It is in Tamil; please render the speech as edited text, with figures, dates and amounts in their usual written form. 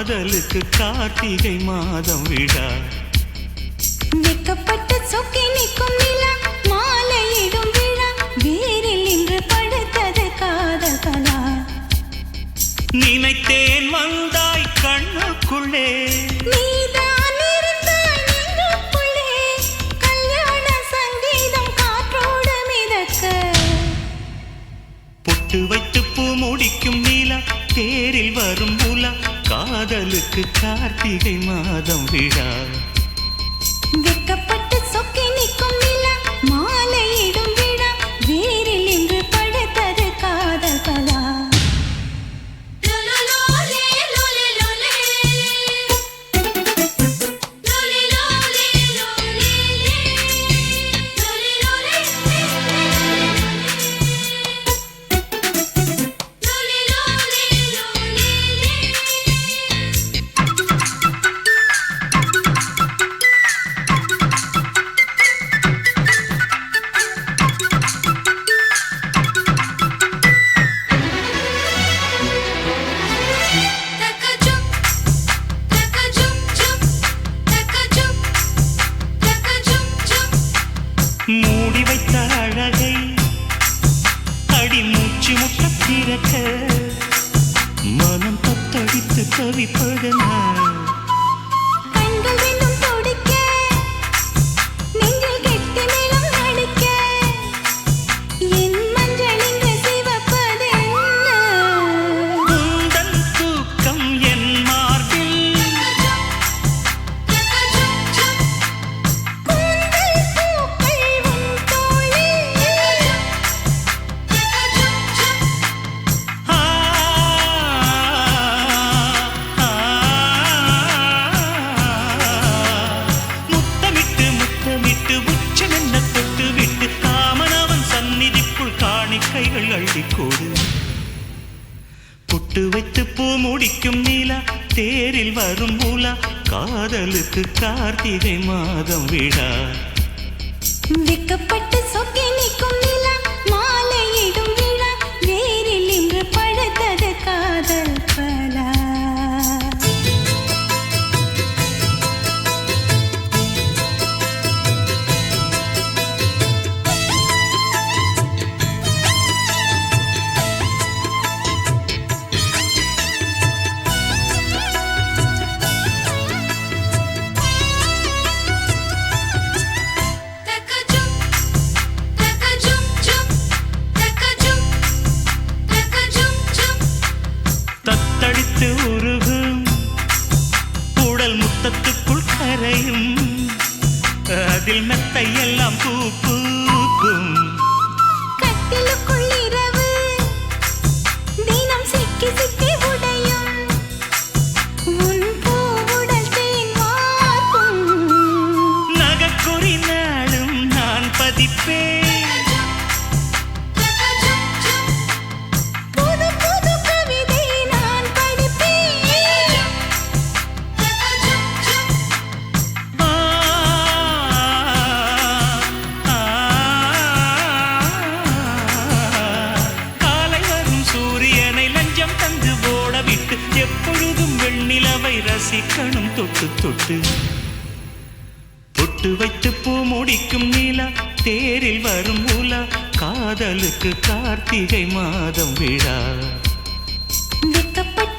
காதலுக்கு கார்த்திகை மாதம் விழா. வெக்கப்பட்டு சொக்கி நிற்கும் நிலா மாலையிடும் விழா. வேரில் இன்று படுத்தது காதல் கலா. நினைத்தேன் வந்தாய் கண்ணுக்குள்ளே, நீதான் இருந்தாய் நெஞ்சுக்குள்ளே. கல்யாண சங்கீதம் காற்றோடு மிதக்க. பொட்டு வைத்து பூ முடிக்கும் நீலா தேரில் வரும் உலா. காதலுக்கு கார்த்திகை மாதம் விழா. வெக்கப்பட்டு சொக்கி நிற்கும் நிலா மாலையிடும் விழா. வேரில் இன்று படுத்தது காதல் கலா. மூடி வைத்த அழகை அடி மூச்சு முட்ட திறக்க மனம் தத்தடித்து தவிப்பதன. கண்கள் ரெண்டும் துடிக்க நெஞ்சில் கெட்டி மேளம் அடிக்க. என் மஞ்சள் இன்று சிவப்பதென்ன? உந்தன் தூக்கம் என் மார்பில், கூந்தல் பூக்கள் உன் தோளில். ஆ, ஆ, முத்தமிட்டு முத்தமிட்டு உச்சமென்ன தொட்டு விட்டு காமனவன் சந்நிதிக்குள் காணிக்கைகள் அள்ளிக்கோடு. பொட்டு வைத்து பூ முடிக்கும் நீலா தேரில் வரும் உலா. காதலுக்கு கார்த்திகை மாதம் விழா. வெக்கப்பட்டு சொக்கி நிற்கும் நிலா மாலையிடும் விழா. வேரில் இன்று படுத்தது காதல் பலா. தத்தளித்து உருகும் உடல் முத்தத்துக்குள் கரையும். அதில் மெத்தை எல்லாம் பூ பூக்கும். கட்டிலுக்குள் இரவு தினம் சிக்கி சிக்கி உடையும். உன் பூவுடல் தேன் வார்க்கும். நகக்குறி நாளும் நான் பதிப்பேன். புது புது கவிதை நான் படிப்பேன். ஆ, ஆ, காலை வரும் சூரியனை லஞ்சம் தந்து ஓட விட்டு எப்பொழுதும் வெண்ணிலவை ரசிக்கணும் தொட்டு தொட்டு. பொட்டு வைத்து பூ முடிக்கும் நீலா தேரில் வரும் உலா. காதலுக்கு கார்த்திகை மாதம் விழா. வெக்கப்பட்டு